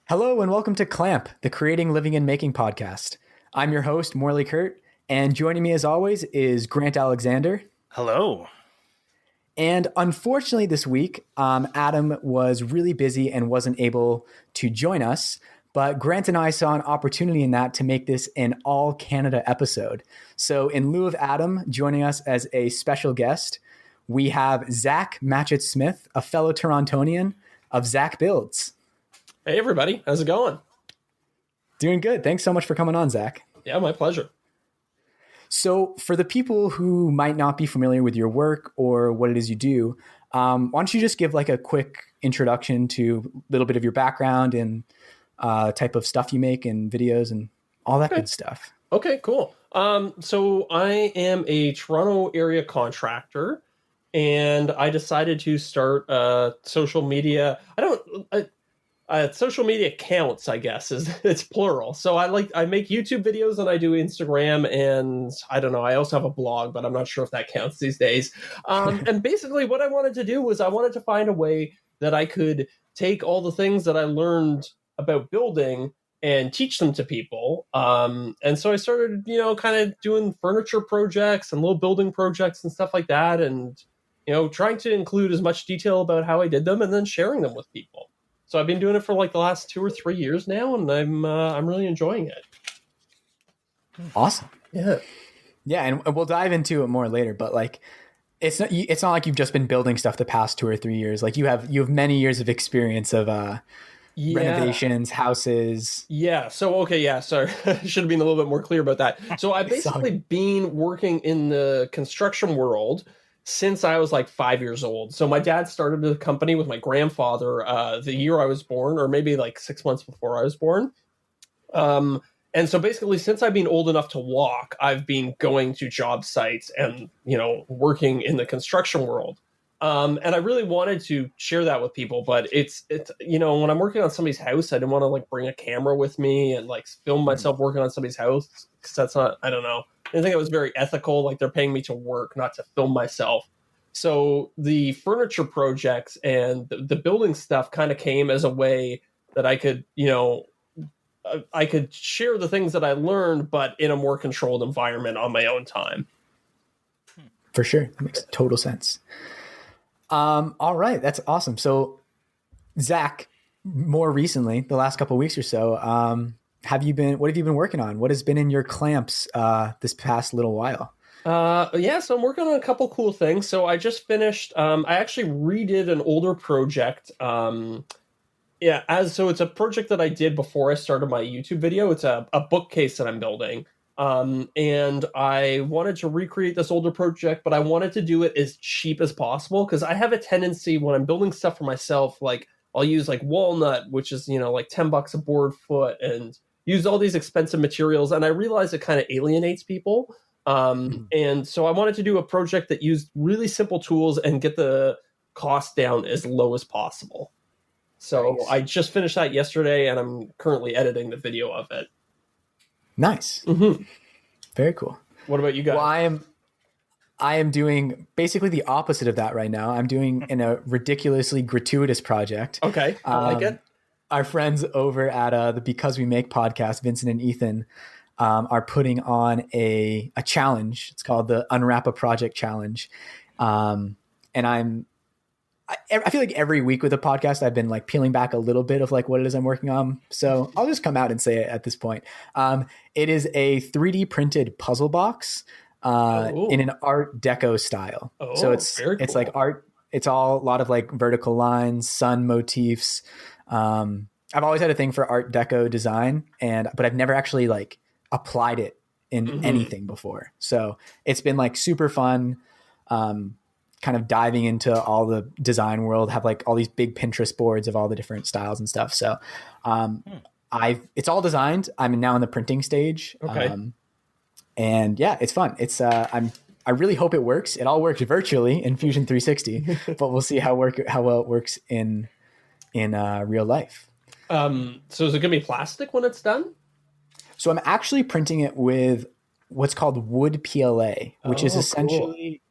Hello and welcome to Clamp, the Creating, Living, and Making podcast. I'm your host, Morley Kurt, and joining me as always is Grant Alexander. Hello. And unfortunately this week, Adam was really busy and wasn't able to join us, but Grant and I saw an opportunity in that to make this an all-Canada episode. So in lieu of Adam joining us as a special guest, we have Zach Matchett-Smith, a fellow Torontonian of Zach Builds. Hey, everybody. How's it going? Doing good. Thanks so much for coming on, Zach. Yeah, my pleasure. So for the people who might not be familiar with your work or what it is you do, why don't you just give like a quick introduction to a little bit of your background and type of stuff you make and videos and all that good stuff. Okay, cool. So I am a Toronto area contractor, and I decided to start social media. Social media counts, I guess, it's plural. So I make YouTube videos and I do Instagram, and I don't know, I also have a blog, but I'm not sure if that counts these days. And basically what I wanted to do was I wanted to find a way that I could take all the things that I learned about building and teach them to people. And so I started, kind of doing furniture projects and little building projects and stuff like that. And, trying to include as much detail about how I did them and then sharing them with people. So I've been doing it for like the last 2 or 3 years now, and I'm really enjoying it. Awesome. Yeah. Yeah, and we'll dive into it more later, but like it's not like you've just been building stuff the past 2 or 3 years. Like you have many years of experience of renovations, houses. Yeah. So okay, yeah, sorry. I should have been a little bit more clear about that. So I've basically been working in the construction world since I was like 5 years old. So my dad started the company with my grandfather the year I was born, or maybe like 6 months before I was born. And so basically, since I've been old enough to walk, I've been going to job sites and, working in the construction world. And I really wanted to share that with people, but it's when I'm working on somebody's house, I didn't want to like bring a camera with me and like film myself working on somebody's house, because that's not, I don't know. I didn't think it was very ethical. Like they're paying me to work, not to film myself. So the furniture projects and the building stuff kind of came as a way that I could, I could share the things that I learned, but in a more controlled environment on my own time. For sure. That makes total sense. All right. That's awesome. So Zach, more recently, the last couple of weeks or so, what have you been working on? What has been in your clamps this past little while? So I'm working on a couple cool things. So I just finished, I actually redid an older project. So it's a project that I did before I started my YouTube video. It's a bookcase that I'm building. And I wanted to recreate this older project, but I wanted to do it as cheap as possible, because I have a tendency when I'm building stuff for myself, like I'll use like walnut, which is, like $10 a board foot, and use all these expensive materials. And I realize it kind of alienates people. And so I wanted to do a project that used really simple tools and get the cost down as low as possible. So nice. I just finished that yesterday, and I'm currently editing the video of it. Nice. Mm-hmm. Very cool. What about you guys? Well, I am doing basically the opposite of that right now. I'm doing in a ridiculously gratuitous project. Okay, I like it. Our friends over at the Because We Make podcast, Vincent and Ethan, are putting on a challenge. It's called the Unwrap a Project Challenge. And I feel like every week with the podcast, I've been like peeling back a little bit of like what it is I'm working on. So I'll just come out and say it at this point. It is a 3D printed puzzle box in an Art Deco style. Oh, so it's like art. It's all a lot of like vertical lines, sun motifs. I've always had a thing for Art Deco design, but I've never actually like applied it in anything before. So it's been like super fun. Kind of diving into all the design world, have like all these big Pinterest boards of all the different styles and stuff. So it's all designed. I'm now in the printing stage. Okay. And yeah, it's fun. It's I really hope it works. It all works virtually in Fusion 360, but we'll see how well it works in real life. So is it gonna be plastic when it's done? So I'm actually printing it with what's called wood PLA, which is essentially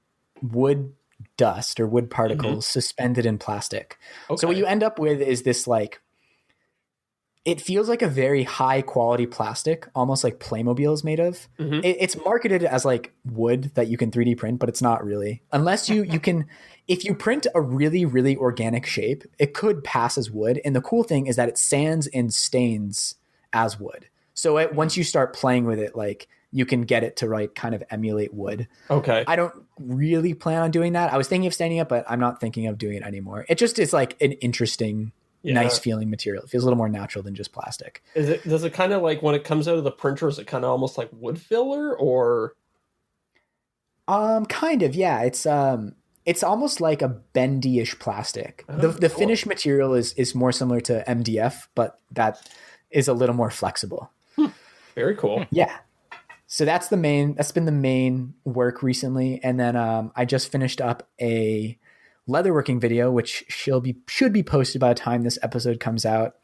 wood dust or wood particles suspended in plastic. Okay. So what you end up with is this like, it feels like a very high quality plastic, almost like Playmobil is made of. It's marketed as like wood that you can 3D print, but it's not really. Unless you can, if you print a really, really organic shape, it could pass as wood. And the cool thing is that it sands and stains as wood. So once you start playing with it, like you can get it to like kind of emulate wood. Okay. I don't really plan on doing that. I was thinking of standing up, but I'm not thinking of doing it anymore. It just is like an interesting, nice feeling material. It feels a little more natural than just plastic. Does it kind of like when it comes out of the printer, is it kind of almost like wood filler or? Kind of, yeah. It's almost like a bendy-ish plastic. The cool. Finished material is more similar to MDF, but that is a little more flexible. Very cool. Yeah. So that's been the main work recently. And then I just finished up a leatherworking video, which should be posted by the time this episode comes out.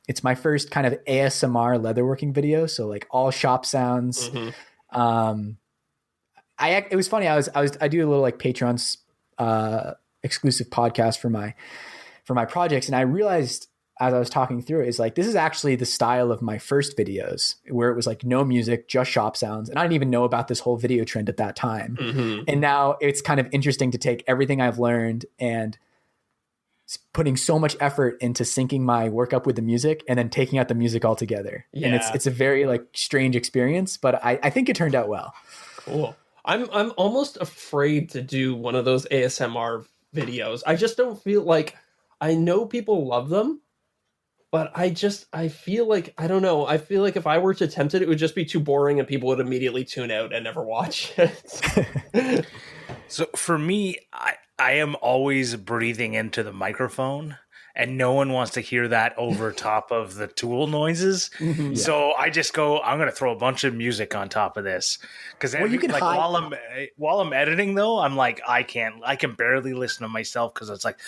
It's my first kind of ASMR leatherworking video, so like all shop sounds. It was funny. I do a little like Patreon's exclusive podcast for my projects, and I realized as I was talking through it is like, this is actually the style of my first videos, where it was like no music, just shop sounds. And I didn't even know about this whole video trend at that time. And now it's kind of interesting to take everything I've learned and putting so much effort into syncing my work up with the music and then taking out the music altogether. Yeah. And it's a very like strange experience, but I think it turned out well. Cool. I'm almost afraid to do one of those ASMR videos. I just don't feel like, I know people love them, but I feel like, I don't know. I feel like if I were to attempt it, it would just be too boring and people would immediately tune out and never watch it. So for me, I am always breathing into the microphone, and no one wants to hear that over top of the tool noises. Yeah. So I just go, I'm going to throw a bunch of music on top of this. Because like while I'm editing though, I'm like, I can barely listen to myself because it's like...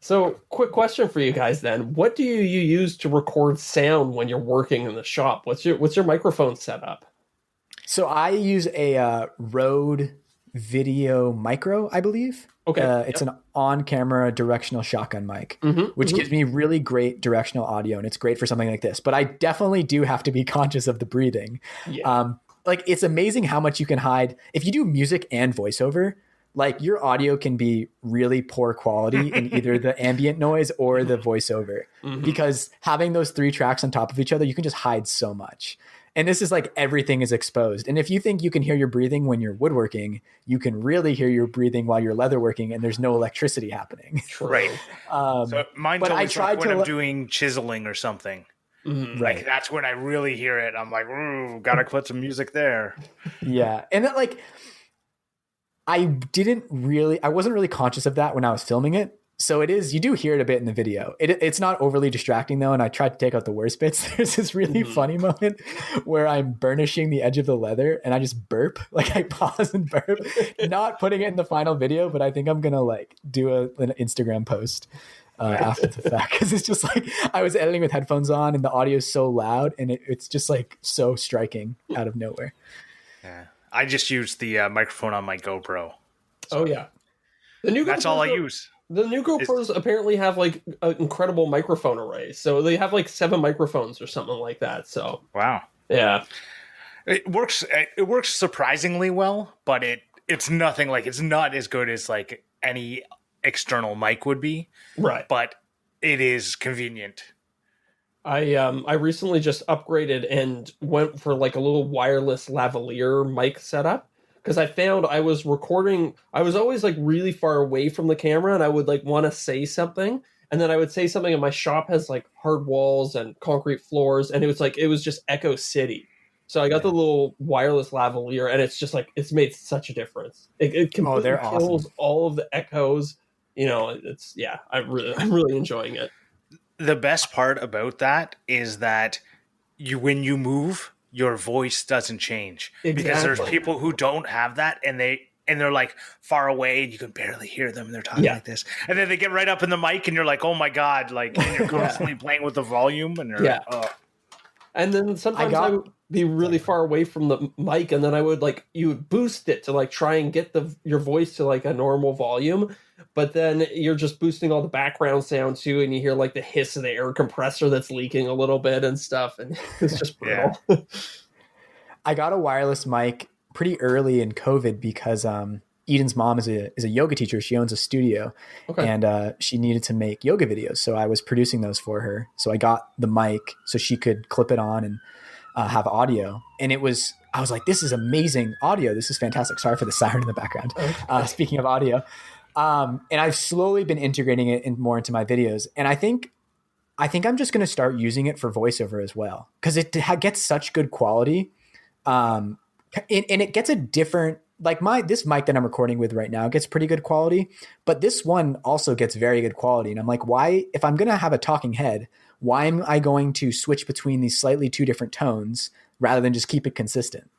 So, quick question for you guys then. What do you use to record sound when you're working in the shop? What's your microphone setup? So I use a Rode Video Micro, I believe. Okay. It's an on-camera directional shotgun mic, which gives me really great directional audio, and it's great for something like this. But I definitely do have to be conscious of the breathing. Yeah. Like, it's amazing how much you can hide. If you do music and voiceover, like your audio can be really poor quality in either the ambient noise or the voiceover, because having those three tracks on top of each other, you can just hide so much. And this is like everything is exposed. And if you think you can hear your breathing when you're woodworking, you can really hear your breathing while you're leatherworking and there's no electricity happening. Right. So mine's always like when I'm doing chiseling or something. Right. Like that's when I really hear it. I'm like, ooh, gotta put some music there. Yeah. And that like... I wasn't really conscious of that when I was filming it. So you do hear it a bit in the video. It's not overly distracting though. And I tried to take out the worst bits. There's this really funny moment where I'm burnishing the edge of the leather and I just burp. Like I pause and burp, not putting it in the final video, but I think I'm going to like do an Instagram post after the fact. Cause it's just like, I was editing with headphones on and the audio is so loud and it's just like so striking out of nowhere. Yeah. I just use the microphone on my GoPro. So. Oh yeah, that's all I use. The new GoPros apparently have like an incredible microphone array, so they have like 7 microphones or something like that. So wow, yeah, it works. It works surprisingly well, but it's nothing like it's not as good as like any external mic would be. Right, but it is convenient. I recently just upgraded and went for like a little wireless lavalier mic setup because I found I was recording. I was always like really far away from the camera and I would like want to say something. And then I would say something and my shop has like hard walls and concrete floors. And it was just Echo City. So I got the little wireless lavalier and it's just like, it's made such a difference. It completely kills all of the echoes. You know, I'm really enjoying it. The best part about that is that when you move, your voice doesn't change. Exactly. Because there's people who don't have that and they're like far away and you can barely hear them and they're talking like this. And then they get right up in the mic and you're like, oh my God, like and you're constantly playing with the volume and you're like, oh. And then sometimes I would be really far away from the mic, and then I would you would boost it to try and get your voice to a normal volume, but then you're just boosting all the background sound too, and you hear the hiss of the air compressor that's leaking a little bit and stuff, and it's just brutal. I got a wireless mic pretty early in COVID because Eden's mom is a yoga teacher. She owns a studio, and she needed to make yoga videos. So I was producing those for her. So I got the mic so she could clip it on and have audio. And I was like, this is amazing audio. This is fantastic. Sorry for the siren in the background. Speaking of audio. And I've slowly been integrating it more into my videos. And I think I'm just going to start using it for voiceover as well, because it gets such good quality. And it gets a different, this mic that I'm recording with right now gets pretty good quality, but this one also gets very good quality. And I'm like, why, if I'm going to have a talking head, why am I going to switch between these slightly two different tones rather than just keep it consistent?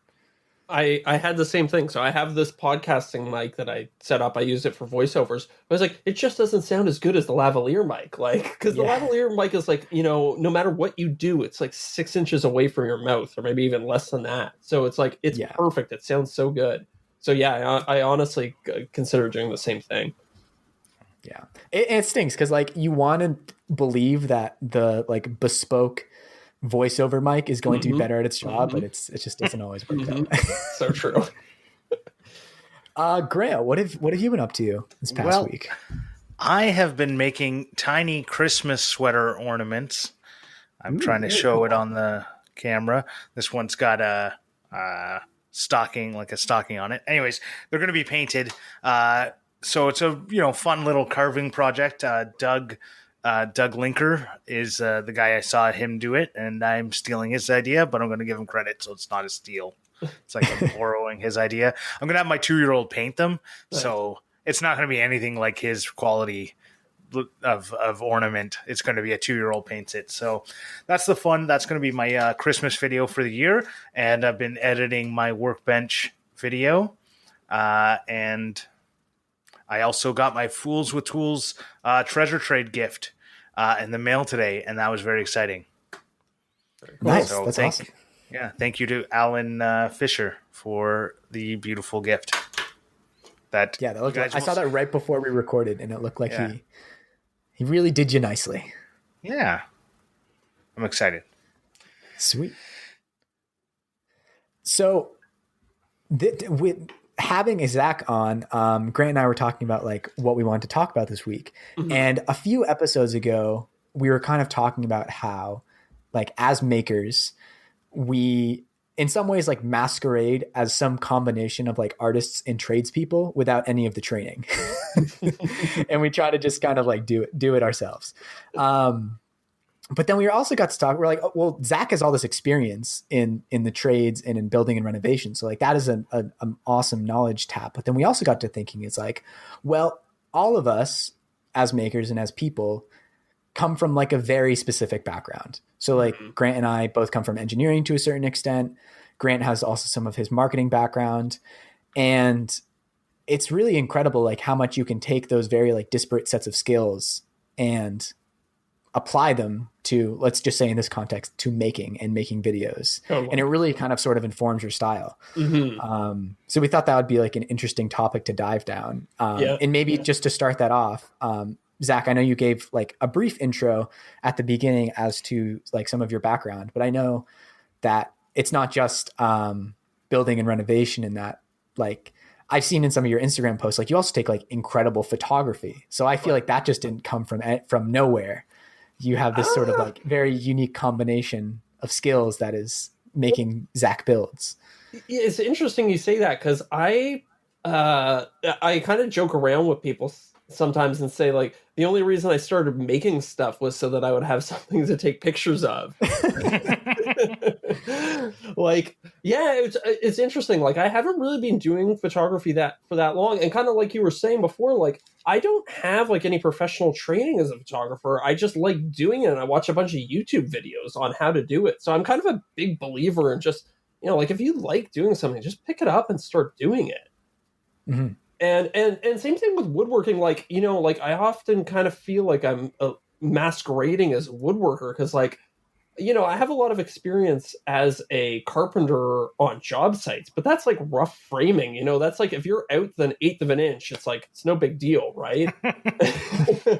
I had the same thing. So I have this podcasting mic that I set up. I use it for voiceovers. I was like, it just doesn't sound as good as the lavalier mic. Because the lavalier mic is no matter what you do, it's 6 inches away from your mouth, or maybe even less than that. So it's it's perfect. It sounds so good. So yeah, I honestly consider doing the same thing. Yeah. It stinks because you want to believe that the bespoke voiceover mic is going to be better at its job, but it just doesn't always work out. So true. Grant, what have you been up to this past week? I have been making tiny Christmas sweater ornaments. I'm trying to show it on the camera. This one's got a stocking, a stocking on it. Anyways, they're going to be painted. So it's a fun little carving project. Doug Linker is the guy I saw him do it, and I'm stealing his idea, but I'm going to give him credit, so it's not a steal. It's I'm borrowing his idea. I'm going to have my 2-year-old paint them, so it's not going to be anything like his quality of ornament. It's going to be a 2-year-old paints it. So that's the fun. That's going to be my Christmas video for the year, and I've been editing my workbench video, and I also got my Fools with Tools treasure trade gift in the mail today, and that was very exciting. Nice. So that's awesome. Yeah, thank you to Alan Fisher for the beautiful gift. That looked I saw that right before we recorded, and it looked like he really did you nicely. Yeah. I'm excited. Sweet. So with having Zach on, Grant and I were talking about what we wanted to talk about this week. And a few episodes ago, we were kind of talking about how as makers, we in some ways masquerade as some combination of artists and tradespeople without any of the training. And we try to just kind of do it ourselves. But then we also got to talk, we're like, oh, well, Zach has all this experience in the trades and in building and renovation. So that is an awesome knowledge tap. But then we also got to thinking, it's well, all of us as makers and as people come from a very specific background. So Grant and I both come from engineering to a certain extent. Grant has also some of his marketing background. And it's really incredible, how much you can take those very disparate sets of skills and apply them to, let's just say in this context, to making videos. Oh, wow. And it really kind of sort of informs your style. So we thought that would be an interesting topic to dive down. And maybe just to start that off, Zach, I know you gave a brief intro at the beginning as to some of your background, but I know that it's not just building and renovation, and that I've seen in some of your Instagram posts, you also take incredible photography. So I feel that just didn't come from nowhere. You have this sort of very unique combination of skills that is making Zach builds. It's interesting you say that, because I kind of joke around with people sometimes and say the only reason I started making stuff was so that I would have something to take pictures of. It's interesting. I haven't really been doing photography for that long, and kind of like you were saying before, I don't have any professional training as a photographer. I just like doing it, and I watch a bunch of YouTube videos on how to do it. So I'm kind of a big believer in just, if you like doing something, just pick it up and start doing it. Mm-hmm. And same thing with woodworking. I often kind of feel I'm masquerading as a woodworker, because I have a lot of experience as a carpenter on job sites, but that's like rough framing. That's like if you're out an eighth of an inch, it's like it's no big deal, right?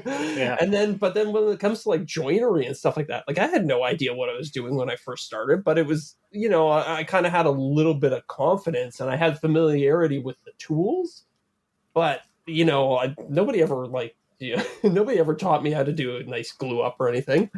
Yeah. But then when it comes to like joinery and stuff like that, like I had no idea what I was doing when I first started, but it was, I kind of had a little bit of confidence and I had familiarity with the tools, but nobody ever nobody ever taught me how to do a nice glue up or anything.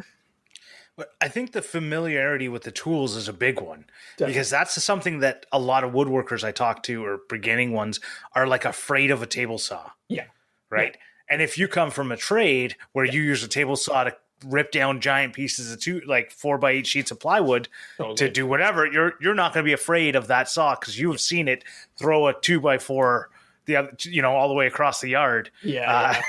But I think the familiarity with the tools is a big one. Definitely. Because that's something that a lot of woodworkers I talk to, or beginning ones, are like afraid of a table saw. Yeah. Right. Yeah. And if you come from a trade where you use a table saw to rip down giant pieces of 4x8 sheets of plywood to do whatever, you're not going to be afraid of that saw because you have seen it throw a 2x4 all the way across the yard. Yeah.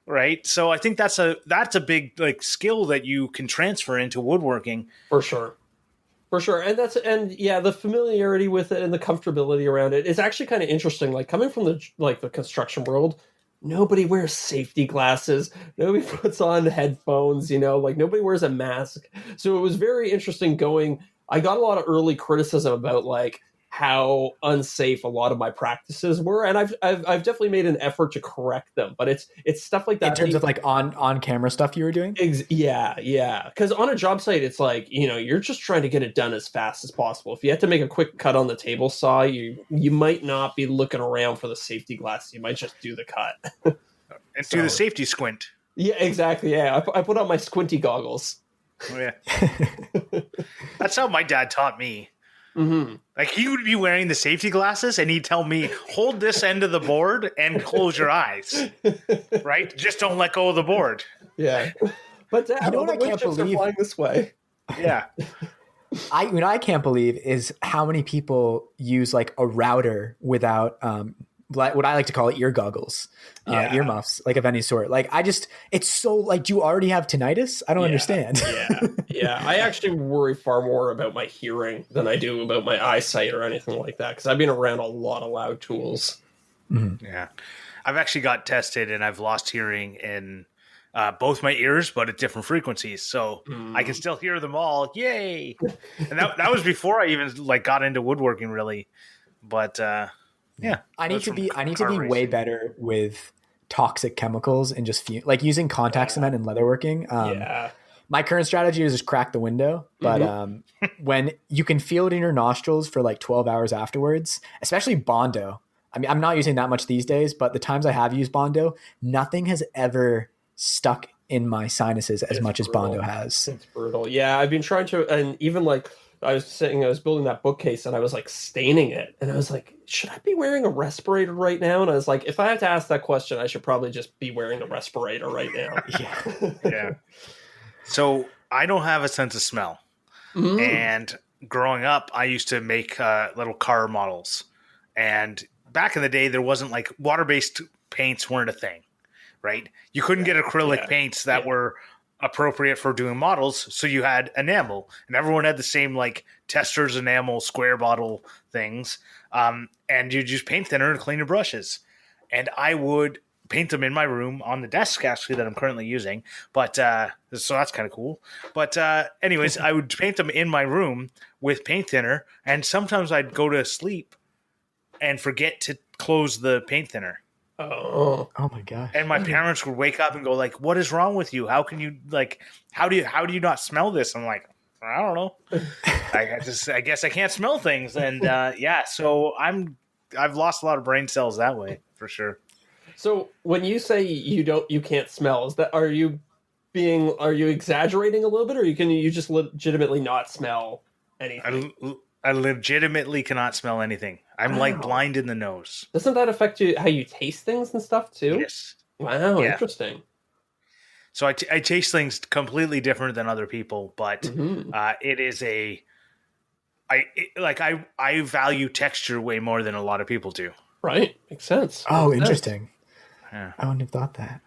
Right. So I think that's a big like skill that you can transfer into woodworking. For sure. And the familiarity with it and the comfortability around it is actually kind of interesting. Like coming from the construction world, nobody wears safety glasses. Nobody puts on headphones, like nobody wears a mask. So it was very interesting I got a lot of early criticism about like how unsafe a lot of my practices were, and I've definitely made an effort to correct them. But it's stuff like that in terms of like on camera stuff you were doing. Yeah. Because on a job site, it's like you're just trying to get it done as fast as possible. If you have to make a quick cut on the table saw, you might not be looking around for the safety glass. You might just do the cut and do the safety squint. Yeah, exactly. Yeah, I put on my squinty goggles. Oh yeah, that's how my dad taught me. Mm-hmm. Like he would be wearing the safety glasses and he'd tell me, hold this end of the board and close your eyes, right? Just don't let go of the board. Yeah. But Dad, all the wood chips are flying this way. Yeah. I can't believe is how many people use like a router without what I like to call ear goggles, earmuffs, like of any sort. Like it's so like, do you already have tinnitus? I don't understand. Yeah. I actually worry far more about my hearing than I do about my eyesight or anything like that. Cause I've been around a lot of loud tools. Mm-hmm. Yeah. I've actually got tested and I've lost hearing in both my ears, but at different frequencies. So I can still hear them all. Yay. And that was before I even like got into woodworking really. But, yeah, I need to be way better with toxic chemicals and just like using contact cement and leatherworking. My current strategy is just crack the window, but when you can feel it in your nostrils for like 12 hours afterwards, especially Bondo. I mean, I'm not using that much these days, but the times I have used Bondo, nothing has ever stuck in my sinuses as much as Bondo has. It's brutal. Yeah, I've been trying to, and even like I was building that bookcase and I was like staining it. And I was like, should I be wearing a respirator right now? And I was like, if I have to ask that question, I should probably just be wearing a respirator right now. Yeah. So I don't have a sense of smell. Mm-hmm. And growing up, I used to make little car models. And back in the day, there wasn't like water-based paints weren't a thing, right? You couldn't get acrylic paints that were appropriate for doing models, so you had enamel, and everyone had the same like Tester's enamel square bottle things, and you just paint thinner and clean your brushes. And I would paint them in my room on the desk actually that I'm currently using, but so that's kind of cool. But anyways, I would paint them in my room with paint thinner, and sometimes I'd go to sleep and forget to close the paint thinner. Oh my God. And my parents would wake up and go like, what is wrong with you? How can you like, how do you not smell this? I'm like, I don't know. I guess I can't smell things. And so I've lost a lot of brain cells that way for sure. So when you say you can't smell, are you exaggerating a little bit, or can you just legitimately not smell anything? I legitimately cannot smell anything. I'm like blind in the nose. Doesn't that affect how you taste things and stuff too? Yes. Wow, interesting. So I taste things completely different than other people, but it is I value texture way more than a lot of people do. Right. Makes sense. Oh, interesting. Yeah. I wouldn't have thought that.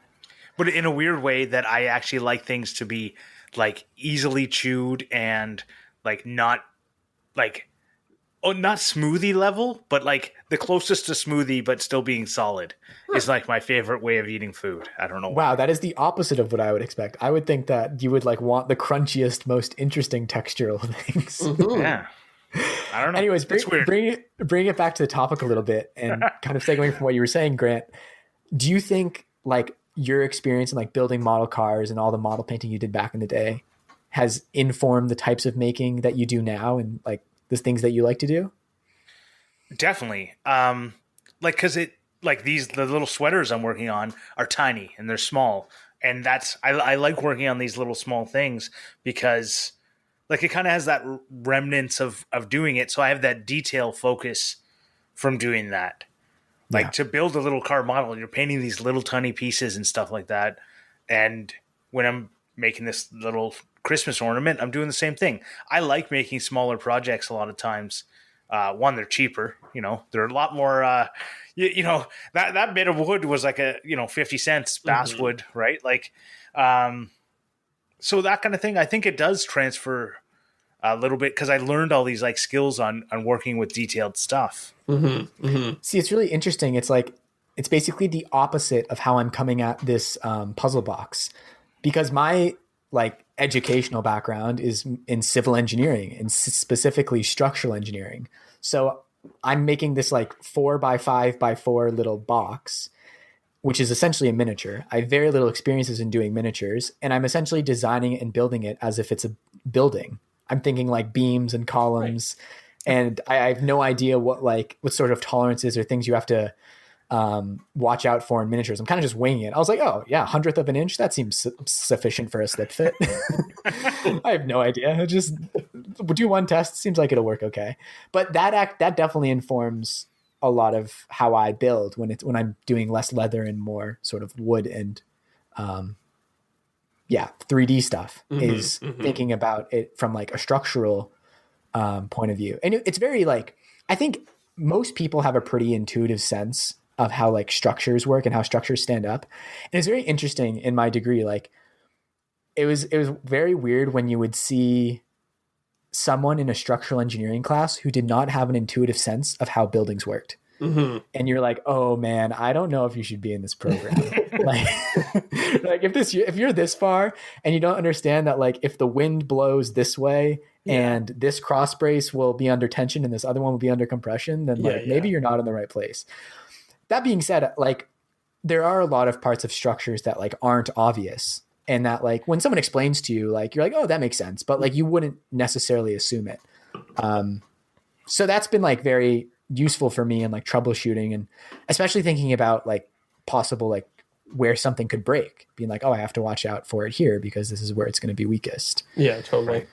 But in a weird way that I actually like things to be like easily chewed and like not like Oh, not smoothie level, but like the closest to smoothie, but still being solid is like my favorite way of eating food. I don't know Wow, why. that is the opposite of what I would expect. I would think that you would like want the crunchiest, most interesting textural things. Mm-hmm. Yeah. I don't know. Anyways, It's weird. bring it back to the topic a little bit and kind of segueing from what you were saying, Grant. Do you think like your experience in like building model cars and all the model painting you did back in the day has informed the types of making that you do now and like the things that you like to do? Definitely. Like, cause the little sweaters I'm working on are tiny and they're small. And I like working on these little small things because like it kind of has that remnants of doing it. So I have that detail focus from doing that. Like to build a little car model, you're painting these little tiny pieces and stuff like that. And when I'm making this little Christmas ornament, I'm doing the same thing. I like making smaller projects a lot of times. One, they're cheaper, they're a lot more, that bit of wood was like 50 cents basswood, right? Like, so that kind of thing, I think it does transfer a little bit because I learned all these like skills on working with detailed stuff. Mm-hmm. Mm-hmm. See, it's really interesting. It's like, it's basically the opposite of how I'm coming at this puzzle box, because my like educational background is in civil engineering and specifically structural engineering. So I'm making this like 4x5x4 little box, which is essentially a miniature. I have very little experiences in doing miniatures, and I'm essentially designing it and building it as if it's a building. I'm thinking like beams and columns, and I have no idea what sort of tolerances or things you have to watch out for in miniatures. I'm kind of just winging it. I was like, oh yeah, 100th of an inch. That seems sufficient for a slip fit. I have no idea. Just do one test. Seems like it'll work okay. But that definitely informs a lot of how I build when I'm doing less leather and more sort of wood and 3D stuff is thinking about it from like a structural point of view. And it's very like, I think most people have a pretty intuitive sense of how like structures work and how structures stand up. And it's very interesting in my degree. Like it was very weird when you would see someone in a structural engineering class who did not have an intuitive sense of how buildings worked. Mm-hmm. And you're like, oh man, I don't know if you should be in this program. like if you're this far and you don't understand that, like if the wind blows this way and this cross brace will be under tension and this other one will be under compression, then maybe you're not in the right place. That being said, like there are a lot of parts of structures that like aren't obvious, and that like when someone explains to you, like you're like, oh, that makes sense, but like you wouldn't necessarily assume it. So that's been like very useful for me in like troubleshooting, and especially thinking about like possible like where something could break, being like, oh, I have to watch out for it here because this is where it's going to be weakest. Yeah, totally.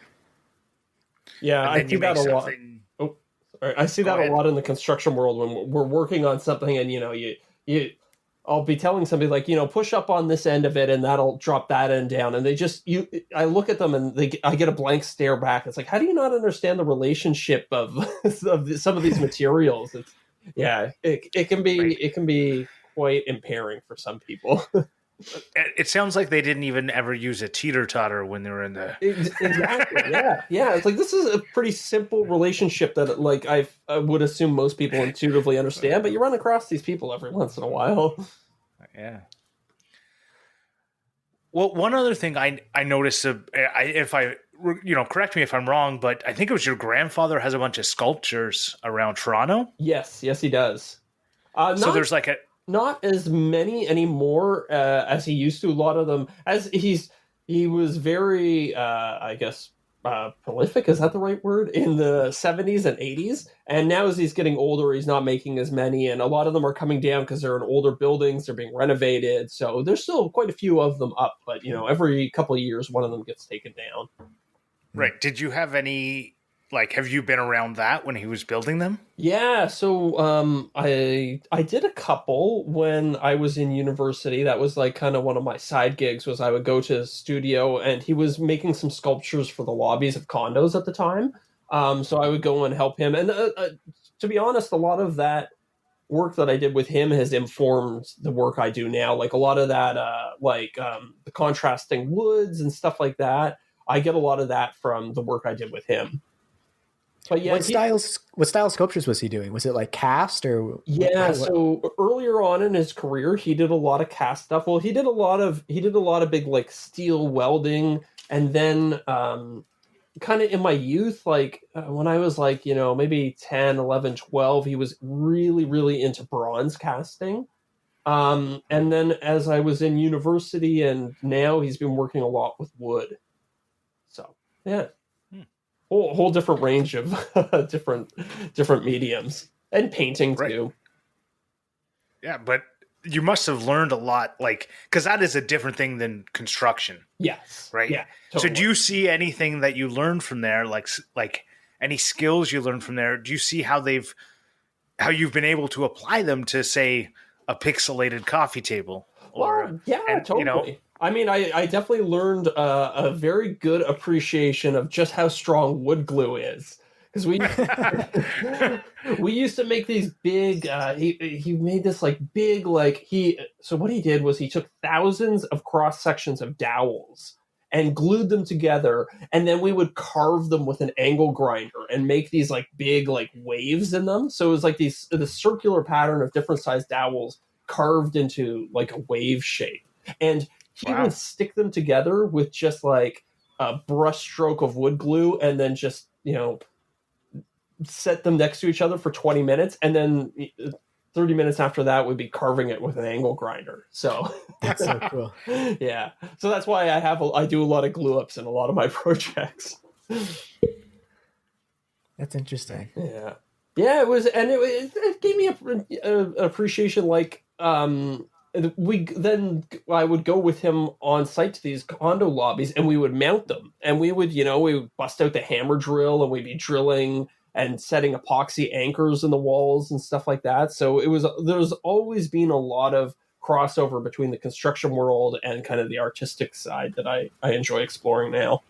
Yeah, I do that a lot. I see that a lot in the construction world when we're working on something, and I'll be telling somebody like, push up on this end of it and that'll drop that end down. And I look at them and I get a blank stare back. It's like, how do you not understand the relationship of some of these materials? It can be quite impairing for some people. It sounds like they didn't even ever use a teeter-totter when they were in the... Exactly, yeah. It's like, this is a pretty simple relationship that like I would assume most people intuitively understand, but you run across these people every once in a while. Yeah. Well, one other thing I noticed, correct me if I'm wrong, but I think it was your grandfather has a bunch of sculptures around Toronto. Yes, he does. So there's like not as many anymore as he used to. A lot of them, as he was very, prolific. Is that the right word? In the 70s and 80s. And now as he's getting older, he's not making as many. And a lot of them are coming down because they're in older buildings. They're being renovated. So there's still quite a few of them up. But, every couple of years, one of them gets taken down. Right. Did you have any... Like, have you been around that when he was building them? Yeah, so I did a couple when I was in university. That was like kind of one of my side gigs, was I would go to his studio and he was making some sculptures for the lobbies of condos at the time. So I would go and help him. And to be honest, a lot of that work that I did with him has informed the work I do now. Like a lot of that, the contrasting woods and stuff like that. I get a lot of that from the work I did with him. But yeah, what style sculptures was he doing? Was it like cast or? Yeah, so earlier on in his career, he did a lot of cast stuff. Well, he did a lot of big like steel welding, and then kind of in my youth, like when I was like, maybe 10, 11, 12, he was really, really into bronze casting. And then as I was in university, and now he's been working a lot with wood. So yeah, whole different range of different mediums, and painting too. Yeah, but you must have learned a lot, like, because that is a different thing than construction. Yes. Right. Yeah. Totally. So do you see anything that you learned from there, like any skills you learned from there? Do you see how you've been able to apply them to, say, a pixelated coffee table? Totally. I mean, I definitely learned a very good appreciation of just how strong wood glue is. Because we used to make these big. He made this like big So what he did was he took thousands of cross sections of dowels and glued them together, and then we would carve them with an angle grinder and make these like big like waves in them. So it was like the circular pattern of different sized dowels carved into like a wave shape, and he would stick them together with just like a brush stroke of wood glue, and then just set them next to each other for 20 minutes, and then 30 minutes after that we'd be carving it with an angle grinder. So that's so cool. Yeah, so that's why I do a lot of glue ups in a lot of my projects. That's interesting. Yeah, it was, and it gave me an appreciation. Like I would go with him on site to these condo lobbies, and we would mount them, and we would bust out the hammer drill, and we'd be drilling and setting epoxy anchors in the walls and stuff like that. So there's always been a lot of crossover between the construction world and kind of the artistic side that I enjoy exploring now.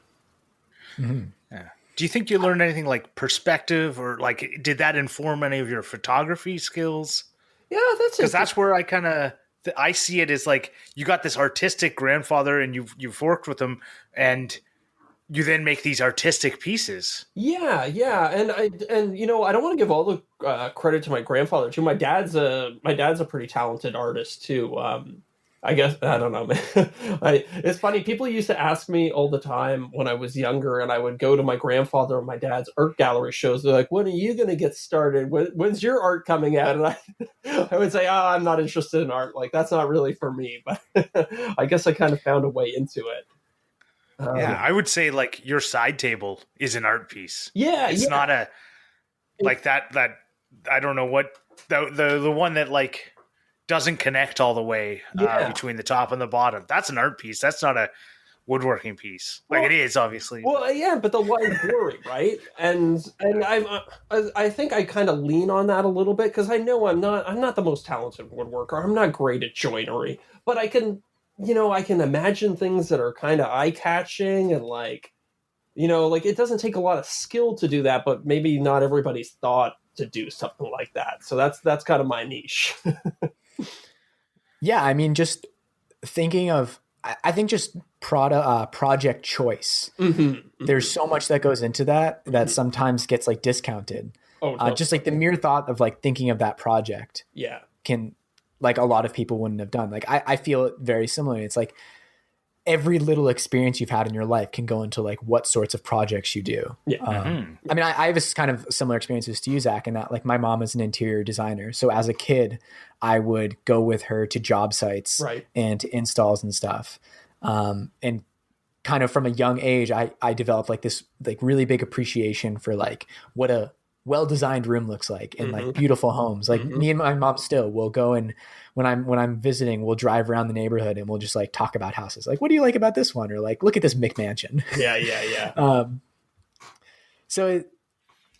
Mm-hmm. Yeah. Do you think you learned anything like perspective, or like did that inform any of your photography skills? Yeah, because that's where I see it as like you got this artistic grandfather, and you've worked with him, and you then make these artistic pieces. Yeah, and I don't want to give all the credit to my grandfather too. My dad's a pretty talented artist too. I guess, I don't know, man. It's funny. People used to ask me all the time when I was younger, and I would go to my grandfather and my dad's art gallery shows. They're like, "When are you going to get started? When's your art coming out?" And I would say, "I'm not interested in art. Like, that's not really for me." But I guess I kind of found a way into it. I would say like your side table is an art piece. Yeah, it's not a like that. I don't know what the one that like doesn't connect all the way between the top and the bottom. That's an art piece. That's not a woodworking piece. Like it is, obviously. Well, yeah, but the line's blurry, right? And I think I kind of lean on that a little bit, because I know I'm not the most talented woodworker. I'm not great at joinery, but I can imagine things that are kind of eye-catching, and like it doesn't take a lot of skill to do that, but maybe not everybody's thought to do something like that. So that's kind of my niche. Yeah, I mean, just thinking of, I think just project choice. Mm-hmm. There's so much that goes into that sometimes gets like discounted. Just like the mere thought of like thinking of that project. Yeah. Can, like, a lot of people wouldn't have done. Like I feel it very similarly. It's like every little experience you've had in your life can go into like what sorts of projects you do. Yeah. I mean, I have this kind of similar experiences to you, Zach, in that like my mom is an interior designer. So as a kid, I would go with her to job sites and to installs and stuff. And kind of from a young age, I developed like this like really big appreciation for like what a well-designed room looks like in like beautiful homes. Like me and my mom still will go, and when I'm visiting, we'll drive around the neighborhood and we'll just like talk about houses. Like, what do you like about this one? Or like, look at this McMansion. Yeah. So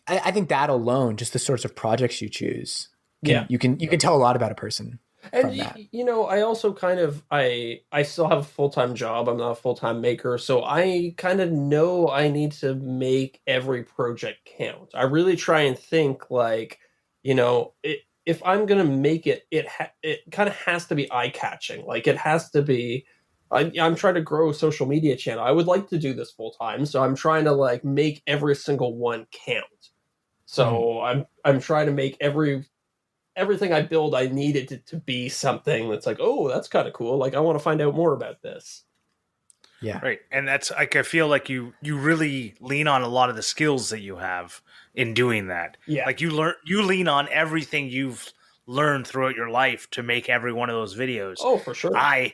I think that alone, just the sorts of projects you choose, you can tell a lot about a person. And I also kind of I still have a full-time job. I'm not a full-time maker, so I kind of know I need to make every project count. I really try and think like, if I'm gonna make it, it kind of has to be eye-catching. Like it has to be. I'm trying to grow a social media channel. I would like to do this full time, so I'm trying to like make every single one count. So I'm trying to make everything I build, I need it to be something that's like, oh, that's kind of cool. Like, I want to find out more about this. Yeah. Right. And that's like, I feel like you really lean on a lot of the skills that you have in doing that. Yeah. Like you lean on everything you've learned throughout your life to make every one of those videos. Oh, for sure. I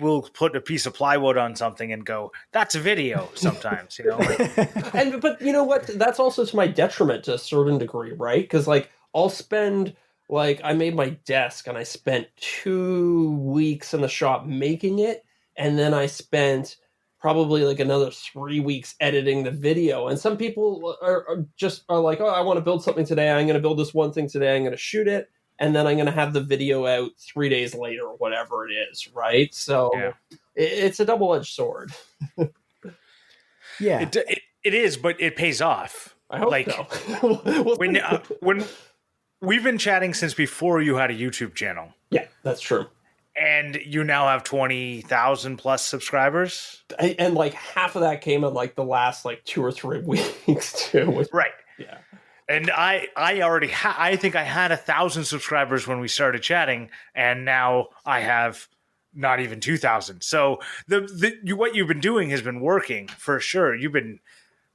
will put a piece of plywood on something and go, that's a video sometimes, you know? Like, but you know what? That's also to my detriment to a certain degree, right? Because like I'll spend, like, I made my desk and I spent 2 weeks in the shop making it. And then I spent probably like another 3 weeks editing the video. And some people are like, oh, I want to build something today. I'm going to build this one thing today. I'm going to shoot it. And then I'm going to have the video out 3 days later, or whatever it is. Right. So it's a double-edged sword. Yeah, it is, but it pays off. I hope like, so. when we've been chatting since before you had a YouTube channel. Yeah, that's true. And you now have 20,000 plus subscribers. And like half of that came in like the last like 2 or 3 weeks too. Right. Yeah. And I already I think I had 1,000 subscribers when we started chatting, and now I have not even 2,000. So what you've been doing has been working for sure. You've been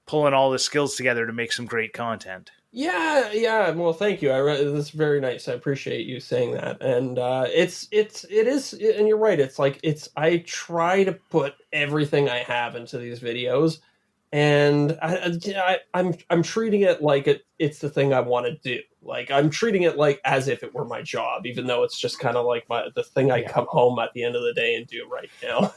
pulling all the skills together to make some great content. Yeah. Well, thank you. That's very nice. I appreciate you saying that. And it is, and you're right. It's like I try to put everything I have into these videos, and I'm treating it like it's the thing I want to do. Like I'm treating it like as if it were my job, even though it's just kind of like the thing I come home at the end of the day and do right now.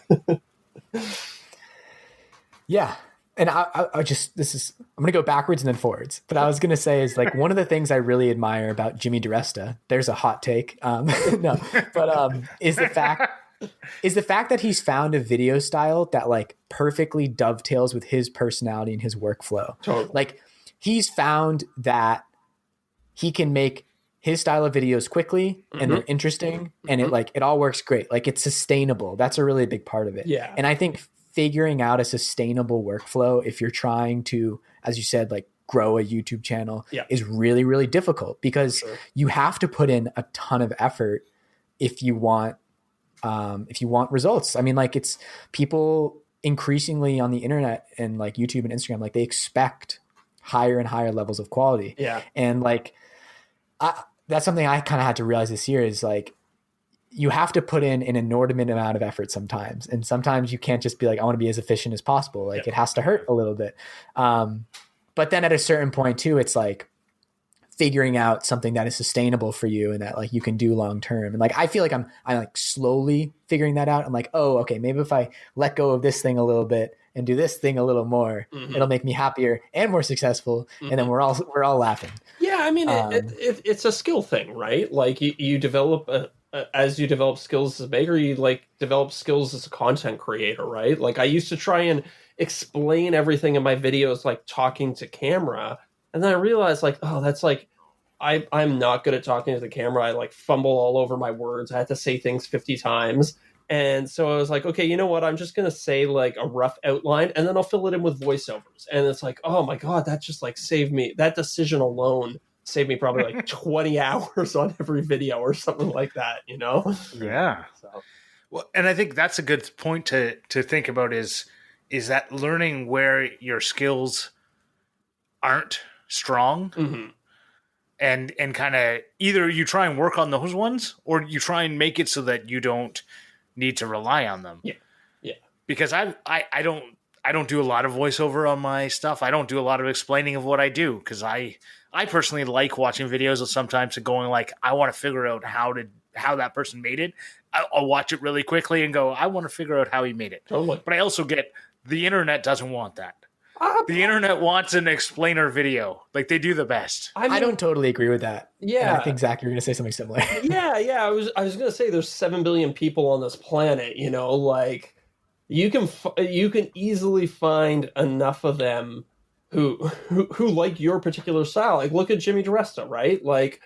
Yeah. And I just, I'm going to go backwards and then forwards. But I was going to say is like one of the things I really admire about Jimmy DiResta, there's a hot take. No, but is the fact that he's found a video style that like perfectly dovetails with his personality and his workflow. Totally. Like he's found that he can make his style of videos quickly and they're interesting and it all works great. Like it's sustainable. That's a really big part of it. Yeah. And I think figuring out a sustainable workflow if you're trying to, as you said, like grow a YouTube channel is really, really difficult because you have to put in a ton of effort if you want results. I mean, like it's people increasingly on the internet and like YouTube and Instagram, like they expect higher and higher levels of quality. Yeah. And like, that's something I kind of had to realize this year is like, you have to put in an inordinate amount of effort sometimes. And sometimes you can't just be like, I want to be as efficient as possible. Like it has to hurt a little bit. But then at a certain point too, it's like figuring out something that is sustainable for you and that like you can do long-term. And like, I feel like I'm like slowly figuring that out. I'm like, oh, okay, maybe if I let go of this thing a little bit and do this thing a little more, it'll make me happier and more successful. And then we're all laughing. Yeah. I mean, it's a skill thing, right? Like you develop as you develop skills as a baker, you like develop skills as a content creator, right? Like I used to try and explain everything in my videos, like talking to camera. And then I realized like, oh, that's like, I'm not good at talking to the camera. I like fumble all over my words. I had to say things 50 times. And so I was like, okay, you know what? I'm just going to say like a rough outline and then I'll fill it in with voiceovers. And it's like, oh my God, that just like saved me. That decision alone saved me probably like 20 hours on every video or something like that, you know? Yeah. So. Well, and I think that's a good point to think about is that learning where your skills aren't strong and kind of either you try and work on those ones or you try and make it so that you don't need to rely on them. Yeah. Yeah. Because I don't do a lot of voiceover on my stuff. I don't do a lot of explaining of what I do because I personally like watching videos of sometimes going like, I want to figure out how that person made it. I'll watch it really quickly and go, I want to figure out how he made it. Totally. But I also get the internet doesn't want that. The internet wants an explainer video. Like they do the best. I don't totally agree with that. Yeah. And I think Zach, you're going to say something similar. Yeah. I was going to say there's 7 billion people on this planet, you know, like you can easily find enough of them who like your particular style. Like look at Jimmy DiResta, right? Like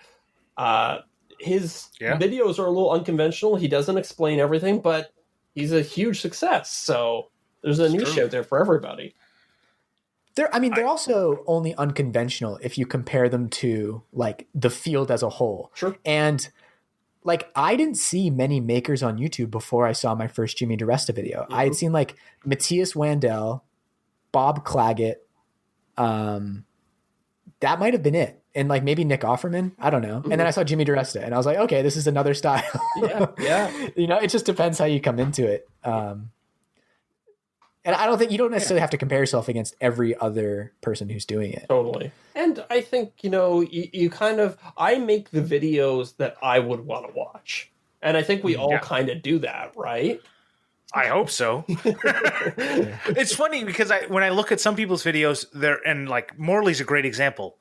his videos are a little unconventional. He doesn't explain everything, but he's a huge success. So there's a niche out there for everybody. They're also only unconventional if you compare them to like the field as a whole. Sure. And like, I didn't see many makers on YouTube before I saw my first Jimmy DiResta video. I had seen like Matthias Wandel, Bob Claggett. That might have been it. And like maybe Nick Offerman. I don't know. And then I saw Jimmy DiResta and I was like, okay, this is another style. Yeah. You know, it just depends how you come into it. And I don't think you don't necessarily have to compare yourself against every other person who's doing it. Totally. And I think, you know, you kind of, I make the videos that I would want to watch. And I think we all kind of do that, right? I hope so. It's funny because when I look at some people's videos, and like Morley's a great example.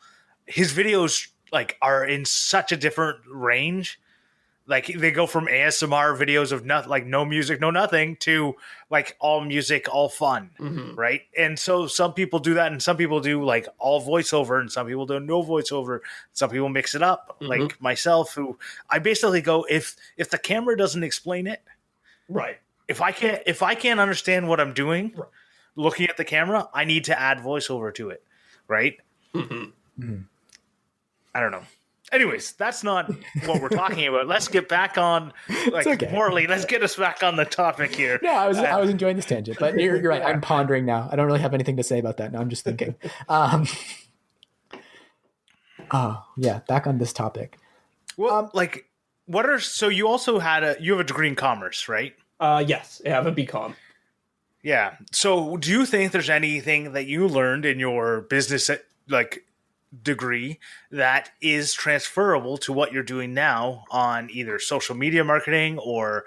His videos like are in such a different range. Like they go from ASMR videos of no music, no nothing, to like all music, all fun, right? And so some people do that, and some people do like all voiceover, and some people do no voiceover. Some people mix it up, like myself, who I basically go if the camera doesn't explain it, right? If I can't understand what I'm doing, looking at the camera, I need to add voiceover to it, right? I don't know. Anyways, that's not what we're talking about. Let's get back on, like, Morley. Let's get us back on the topic here. No, I was enjoying this tangent, but you're right. I'm pondering now. I don't really have anything to say about that. Now I'm just thinking. Back on this topic. Well, so you also you have a degree in commerce, right? Yes, I have a BCom. Yeah. So do you think there's anything that you learned in your business, degree that is transferable to what you're doing now on either social media marketing or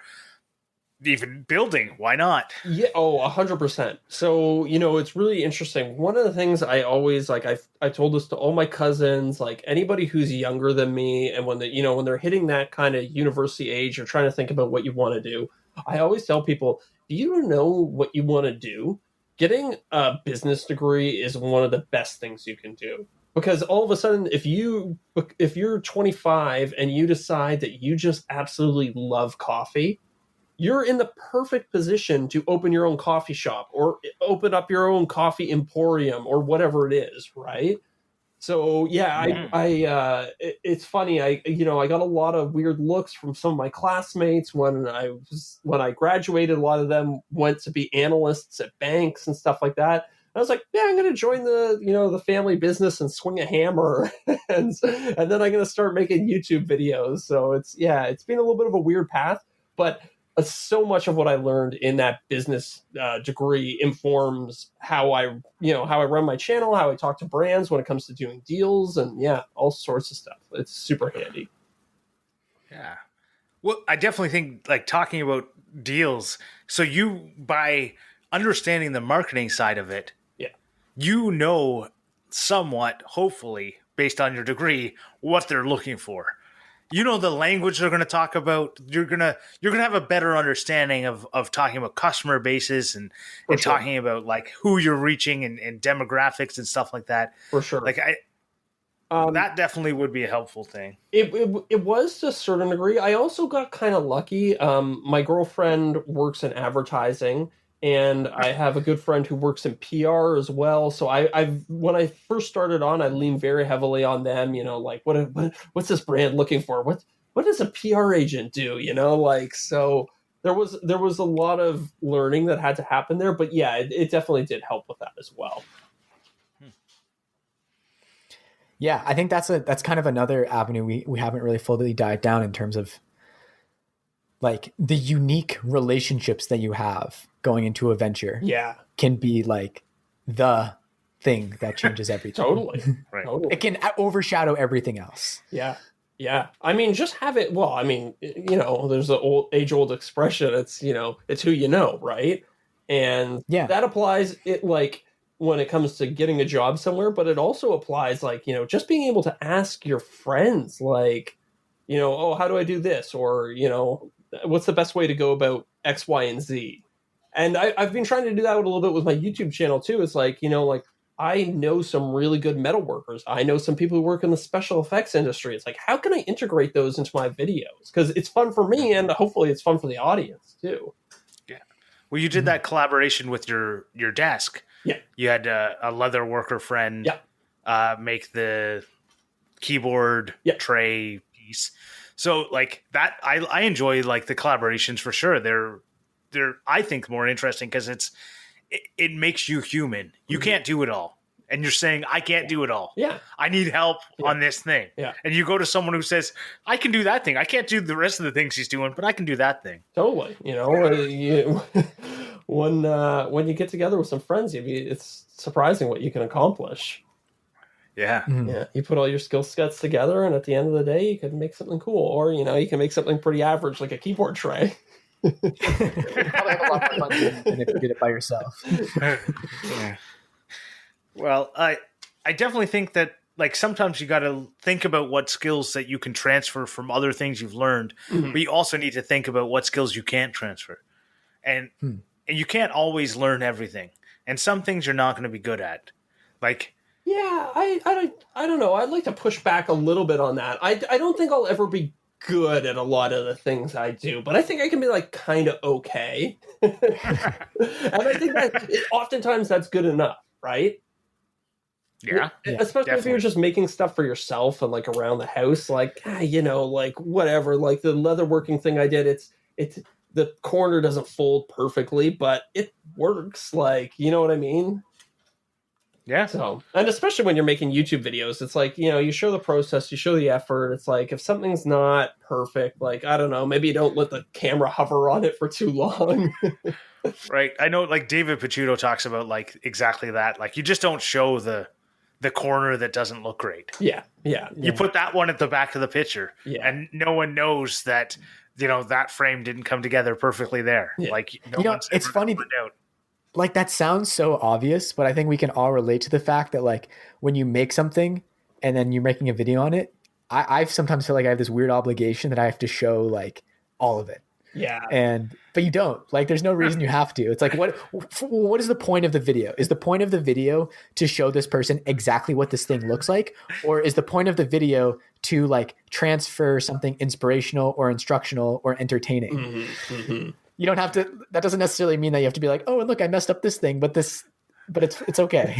even building? Why not? Yeah. Oh, 100%. So, you know, it's really interesting. One of the things I always I told this to all my cousins, like anybody who's younger than me. And when when they're hitting that kind of university age, you're trying to think about what you want to do. I always tell people, do you know what you want to do? Getting a business degree is one of the best things you can do. Because all of a sudden, if you're 25 and you decide that you just absolutely love coffee, you're in the perfect position to open your own coffee shop or open up your own coffee emporium or whatever it is, right? So it's funny. I got a lot of weird looks from some of my classmates when I graduated. A lot of them went to be analysts at banks and stuff like that. I was like, yeah, I'm going to join the family business and swing a hammer, and then I'm going to start making YouTube videos. So it's been a little bit of a weird path, but so much of what I learned in that business degree informs how I run my channel, how I talk to brands when it comes to doing deals, and all sorts of stuff. It's super handy. Yeah. Well, I definitely think like talking about deals. So you, by understanding the marketing side of it, somewhat, hopefully, based on your degree, what they're looking for. You know the language they're going to talk about. You're gonna have a better understanding of talking about customer bases and talking about like who you're reaching and demographics and stuff like that. For sure. Like that definitely would be a helpful thing. It was to a certain degree. I also got kind of lucky. My girlfriend works in advertising, and I have a good friend who works in PR as well. So when I first started on, I leaned very heavily on them. You know, like what's this brand looking for? What does a PR agent do? You know, like, so there was a lot of learning that had to happen there. But yeah, it definitely did help with that as well. Yeah, I think that's kind of another avenue we haven't really fully dived down in terms of like the unique relationships that you have going into a venture. Yeah, can be like the thing that changes everything. Totally. Right. It can overshadow everything else. Yeah. Yeah. I mean, just have it. Well, I mean, there's the age-old expression. It's, it's who you know, right? And that applies when it comes to getting a job somewhere, but it also applies just being able to ask your friends, oh, how do I do this? Or, what's the best way to go about X, Y, and Z? And I've been trying to do that a little bit with my YouTube channel too. It's I know some really good metal workers. I know some people who work in the special effects industry. It's like, how can I integrate those into my videos? Because it's fun for me, and hopefully it's fun for the audience too. Yeah. Well, you did that collaboration with your desk. Yeah. You had a leather worker friend make the keyboard tray piece. So like that, I enjoy like the collaborations for sure. They're I think more interesting because it makes you human. You can't do it all. And you're saying, I can't do it all. Yeah. I need help on this thing. Yeah. And you go to someone who says, I can do that thing. I can't do the rest of the things he's doing, but I can do that thing. Totally. You know, when you get together with some friends, it's surprising what you can accomplish. Yeah. Mm-hmm. Yeah. You put all your skill sets together, and at the end of the day, you can make something cool. Or, you know, you can make something pretty average, like a keyboard tray. You probably have a lot more fun than if you did it by yourself. Yeah. Well, I definitely think that like sometimes you got to think about what skills that you can transfer from other things you've learned, but you also need to think about what skills you can't transfer. And you can't always learn everything. And some things you're not going to be good at. Like, yeah, I don't know. I'd like to push back a little bit on that. I don't think I'll ever be good at a lot of the things I do, but I think I can be like kind of okay. And I think that oftentimes that's good enough, right? Yeah, especially definitely. if you're just making stuff for yourself and like around the house, like you know, like whatever. Like the leatherworking thing I did, it's the corner doesn't fold perfectly, but it works. Like, you know what I mean? Yeah. So, and especially when you're making YouTube videos, it's like, you know, you show the process, you show the effort. It's like if something's not perfect, like I don't know, maybe you don't let the camera hover on it for too long. Right. I know, like David Picciuto talks about like exactly that. Like you just don't show the corner that doesn't look great. Yeah. You put that one at the back of the picture, and no one knows that, you know, that frame didn't come together perfectly there. Yeah. Like, It's funny. Like that sounds so obvious, but I think we can all relate to the fact that like when you make something and then you're making a video on it, I sometimes feel like I have this weird obligation that I have to show like all of it. Yeah. But you don't. Like there's no reason you have to. It's like what is the point of the video? Is the point of the video to show this person exactly what this thing looks like? Or is the point of the video to like transfer something inspirational or instructional or entertaining? Mm-hmm. You don't have to, that doesn't necessarily mean that you have to be like, oh, and look, I messed up this thing, but it's okay.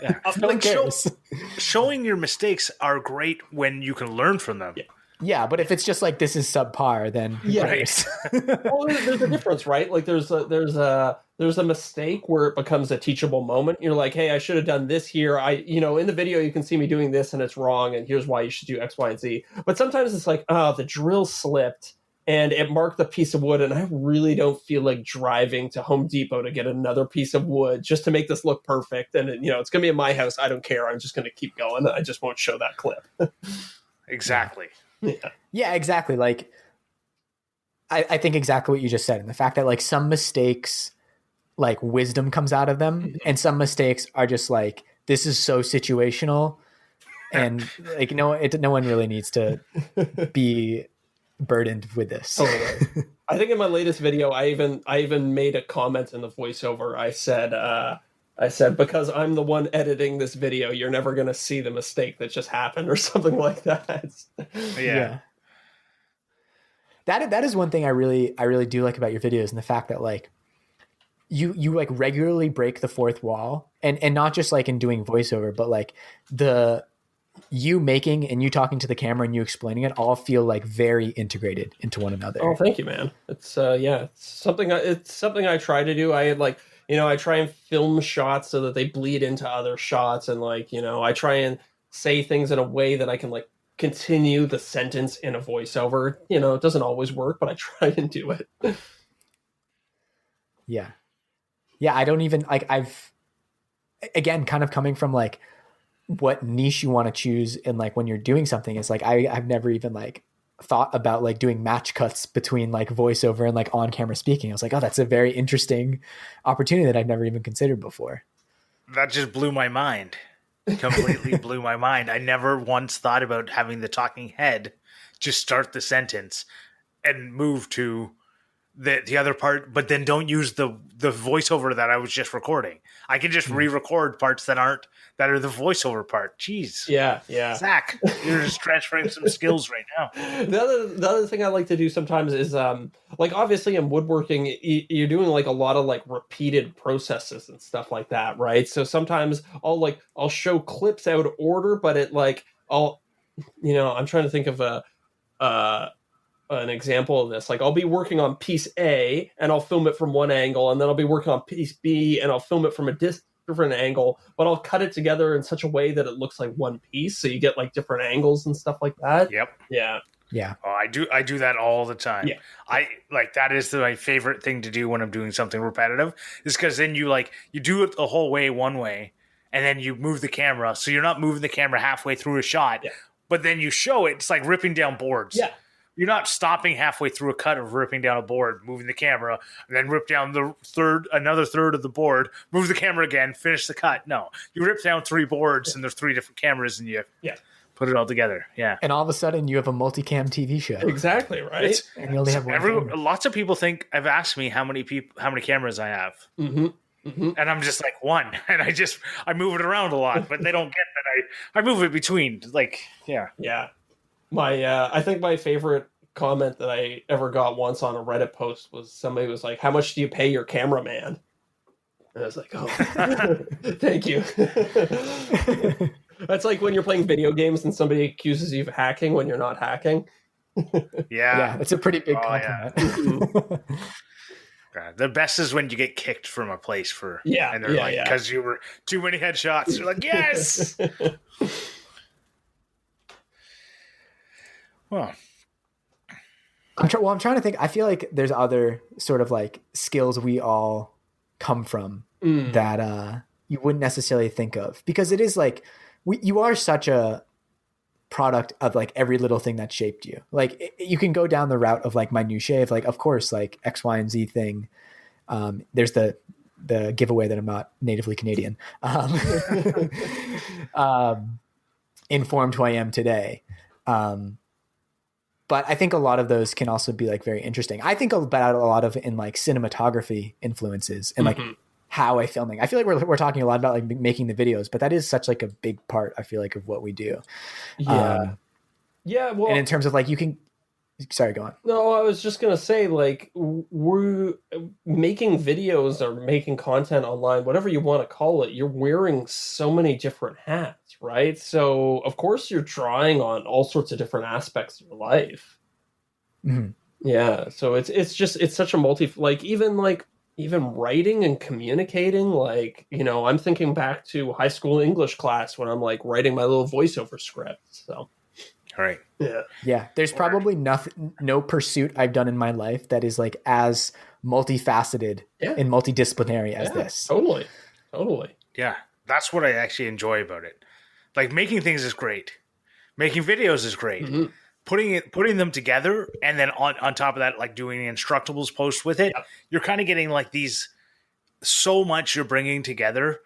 Yeah. No one cares. Showing your mistakes are great when you can learn from them. Yeah, but if it's just like this is subpar, then right. Well, there's a difference, right? Like there's a mistake where it becomes a teachable moment. You're like, hey, I should have done this here. In the video you can see me doing this and it's wrong, and here's why you should do X, Y, and Z. But sometimes it's like, oh, the drill slipped and it marked the piece of wood, and I really don't feel like driving to Home Depot to get another piece of wood just to make this look perfect. And it's going to be in my house. I don't care. I'm just going to keep going. I just won't show that clip. Exactly. Yeah, exactly. Like, I think exactly what you just said. And the fact that like some mistakes, like wisdom comes out of them, and some mistakes are just like, this is so situational. And like, no one really needs to be burdened with this. Totally. I think in my latest video, I even made a comment in the voiceover. I said, because I'm the one editing this video, you're never going to see the mistake that just happened or something like that. Yeah. That is one thing I really do like about your videos, and the fact that like you like regularly break the fourth wall, and not just like in doing voiceover, but like you making and you talking to the camera and you explaining it all feel like very integrated into one another. Oh, thank you, man. It's it's something I try to do. I try and film shots so that they bleed into other shots, and I try and say things in a way that I can like continue the sentence in a voiceover. It doesn't always work, but I try and do it. Yeah. I don't even like, I've again kind of coming from like what niche you want to choose, and like when you're doing something, it's like I've never even like thought about like doing match cuts between like voiceover and like on camera speaking. I was like, oh, that's a very interesting opportunity that I've never even considered before. That just blew my mind. Completely blew my mind. I never once thought about having the talking head just start the sentence and move to the other part, but then don't use the voiceover that I was just recording. I can just re-record parts that are the voiceover part. Jeez. Yeah. Zach, you're just transferring some skills right now. The other thing I like to do sometimes is like obviously in woodworking you're doing like a lot of like repeated processes and stuff like that, right? So sometimes I'll show clips out of order, but it like I'm trying to think of an example of this. Like I'll be working on piece A and I'll film it from one angle, and then I'll be working on piece B and I'll film it from a different angle, but I'll cut it together in such a way that it looks like one piece, so you get like different angles and stuff like that. Yep. Yeah. Oh, I do that all the time. Yeah. I like that is my favorite thing to do when I'm doing something repetitive, is because then you do it the whole way one way, and then you move the camera, so you're not moving the camera halfway through a shot, but then you show it. It's like ripping down boards. Yeah. You're not stopping halfway through a cut of ripping down a board, moving the camera, and then rip down another third of the board, move the camera again, finish the cut. No, you rip down 3 boards and there's 3 different cameras, and you put it all together. Yeah. And all of a sudden you have a multicam TV show. Exactly, right? And you only have one. Lots of people have asked me how many cameras I have. Mm-hmm. Mm-hmm. And I'm just like, 1. And I move it around a lot, but they don't get that I move it between. Yeah. I think my favorite comment that I ever got once on a Reddit post was somebody was like, "How much do you pay your cameraman?" And I was like, "Oh, thank you." That's like when you're playing video games and somebody accuses you of hacking when you're not hacking. Yeah, it's a pretty big compliment. The best is when you get kicked from a place and they're because you were too many headshots. You're like, yes. Well, I'm trying to think. I feel like there's other sort of like skills we all come from that you wouldn't necessarily think of, because it is like you are such a product of like every little thing that shaped you. Like you can go down the route of like minutiae of like, of course, like X, Y, and Z thing. There's the giveaway that I'm not natively Canadian. Informed who I am today. But I think a lot of those can also be like very interesting. I think about a lot of in like cinematography influences and like how I filming. I feel like we're talking a lot about like making the videos, but that is such like a big part, I feel like, of what we do. Yeah. Well, and in terms of like, sorry, go on. No, I was just going to say, like, we're making videos or making content online, whatever you want to call it, you're wearing so many different hats, right? So, of course, you're drawing on all sorts of different aspects of your life. Mm-hmm. Yeah, so it's such a even writing and communicating, like, I'm thinking back to high school English class when I'm, like, writing my little voiceover script, so... Right. Yeah. There's probably no pursuit I've done in my life that is like as multifaceted and multidisciplinary as this. Totally. Yeah. That's what I actually enjoy about it. Like making things is great. Making videos is great. Mm-hmm. Putting them together, and then on top of that, like doing Instructables posts with it, you're kind of getting like these, so much you're bringing together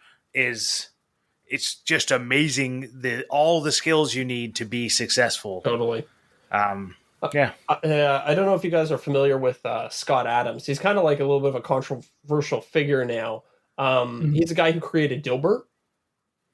it's just amazing, all the skills you need to be successful. Totally. I don't know if you guys are familiar with Scott Adams. He's kind of like a little bit of a controversial figure now. He's a guy who created Dilbert.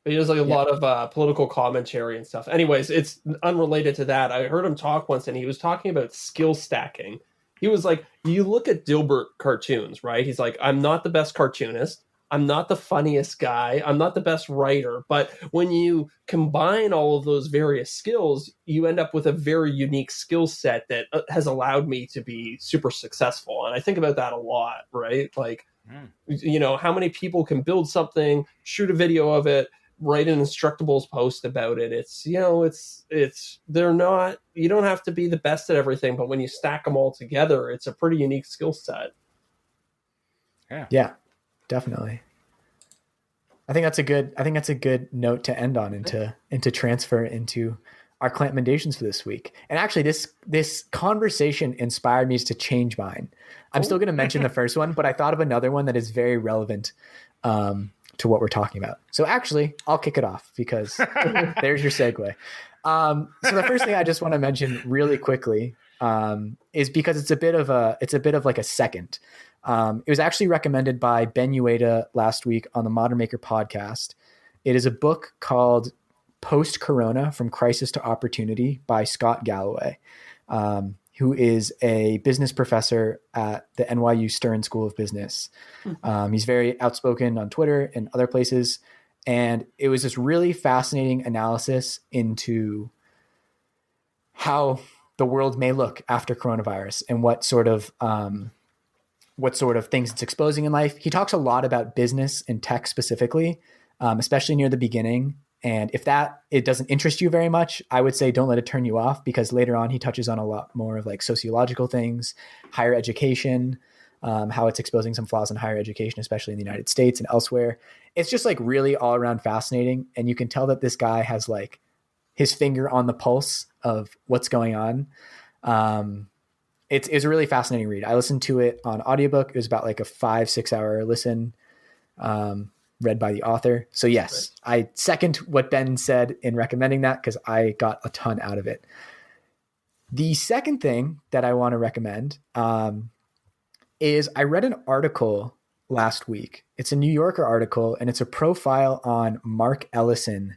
He does like a lot of political commentary and stuff. Anyways, it's unrelated to that. I heard him talk once, and he was talking about skill stacking. He was like, you look at Dilbert cartoons, right? He's like, I'm not the best cartoonist. I'm not the funniest guy. I'm not the best writer. But when you combine all of those various skills, you end up with a very unique skill set that has allowed me to be super successful. And I think about that a lot, right? Like, how many people can build something, shoot a video of it, write an Instructables post about it. They're not, you don't have to be the best at everything, but when you stack them all together, it's a pretty unique skill set. Yeah. Definitely. I think that's a good note to end on and to transfer into our Clampmendations for this week. And actually this conversation inspired me to change mine. I'm still going to mention the first one, but I thought of another one that is very relevant to what we're talking about. So actually, I'll kick it off because there's your segue. So the first thing I just want to mention really quickly is because it's a bit of like a second. It was actually recommended by Ben Ueda last week on the Modern Maker podcast. It is a book called Post-Corona: From Crisis to Opportunity by Scott Galloway, who is a business professor at the NYU Stern School of Business. He's very outspoken on Twitter and other places. And it was this really fascinating analysis into how the world may look after coronavirus and what sort of things it's exposing in life. He talks a lot about business and tech specifically, especially near the beginning. And if it doesn't interest you very much, I would say don't let it turn you off, because later on he touches on a lot more of like sociological things, higher education, how it's exposing some flaws in higher education, especially in the United States and elsewhere. It's just like really all around fascinating. And you can tell that this guy has like his finger on the pulse of what's going on. It's a really fascinating read. I listened to it on audiobook. It was about like a 5-6 hour listen, read by the author. So yes, I second what Ben said in recommending that, because I got a ton out of it. The second thing that I want to recommend is I read an article last week. It's a New Yorker article, and it's a profile on Mark Ellison.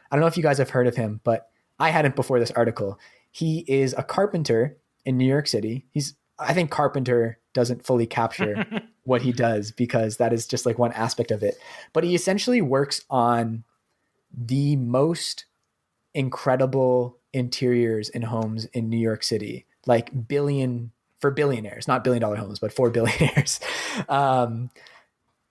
I don't know if you guys have heard of him, but I hadn't before this article. He is a carpenter in New York City. I think carpenter doesn't fully capture what he does, because that is just like one aspect of it. But he essentially works on the most incredible interiors in homes in New York City, like for billionaires, not $1 billion homes, but for billionaires.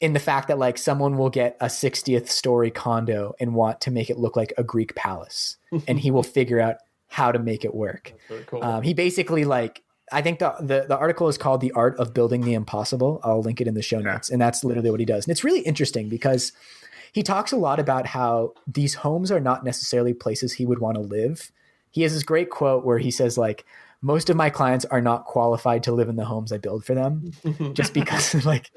In the fact that like someone will get a 60th story condo and want to make it look like a Greek palace, and he will figure out how to make it work. That's really cool. He basically I think the article is called The Art of Building the Impossible. I'll link it in the show notes. And that's literally what he does. And it's really interesting because he talks a lot about how these homes are not necessarily places he would want to live. He has this great quote where he says like, most of my clients are not qualified to live in the homes I build for them, just because of like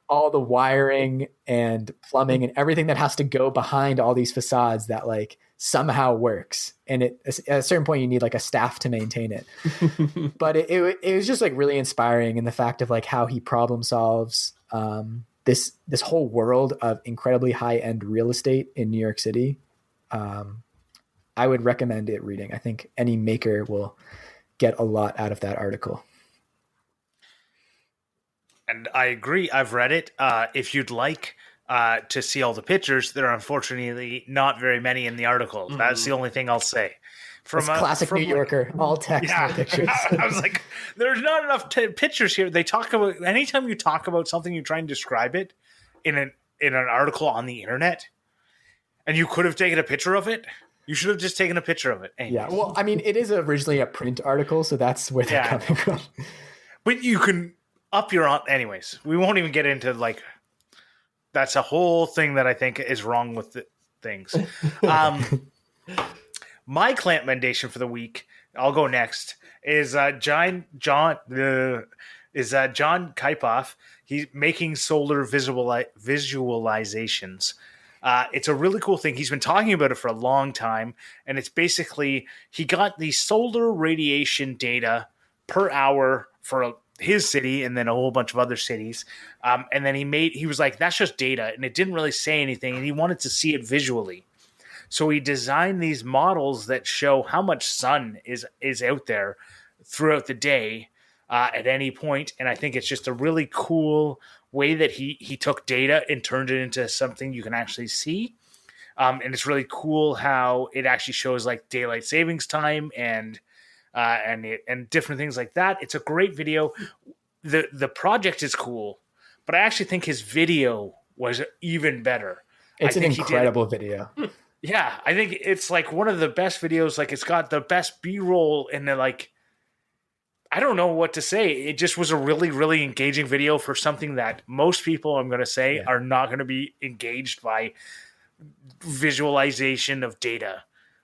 all the wiring and plumbing and everything that has to go behind all these facades that like somehow works. And at a certain point you need like a staff to maintain it. But it was just like really inspiring in the fact of like how he problem solves this whole world of incredibly high end real estate in New York City. I would recommend it reading. I think any maker will get a lot out of that article. And I agree. I've read it. If you'd like to see all the pictures, there are unfortunately not very many in the article. That's the only thing I'll say. From classic New Yorker, all text, no pictures. I was like, there's not enough pictures here. They talk about, anytime you talk about something, you try and describe it in an article on the internet, and you could have taken a picture of it. You should have just taken a picture of it. Anyways. Yeah, well, I mean, it is originally a print article, so that's where they're coming from. But you can up your own. Anyways, we won't even get into like. That's a whole thing that I think is wrong with the things. My Clampmendation for the week, I'll go next, is John Kipoff. He's making solar visualizations. It's a really cool thing. He's been talking about it for a long time, and it's basically he got the solar radiation data per hour for his city and then a whole bunch of other cities, and then he was like, that's just data, and it didn't really say anything, and he wanted to see it visually. So he designed these models that show how much sun is out there throughout the day at any point, and I think it's just a really cool way that he took data and turned it into something you can actually see. And it's really cool how it actually shows like daylight savings time and different things like that. It's a great video. The project is cool, but I actually think his video was even better. It's an incredible video. Yeah, I think it's like one of the best videos. Like it's got the best B-roll and like, I don't know what to say. It just was a really, really engaging video for something that most people, I'm going to say, are not going to be engaged by visualization of data.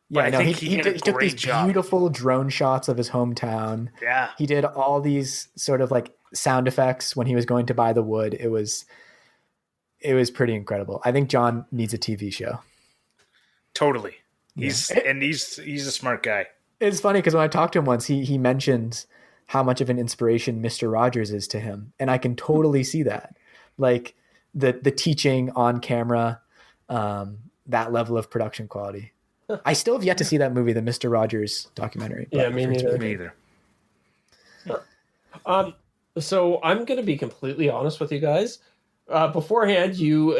But yeah, he took these beautiful drone shots of his hometown. Yeah. He did all these sort of like sound effects when he was going to buy the wood. It was it was pretty incredible. I think John needs a TV show. Totally. He's a smart guy. It's funny because when I talked to him once, he mentioned how much of an inspiration Mr. Rogers is to him. And I can totally see that. Like the teaching on camera, that level of production quality. I still have yet to see that movie, the Mr. Rogers documentary. Yeah, me neither. So I'm going to be completely honest with you guys. Beforehand, you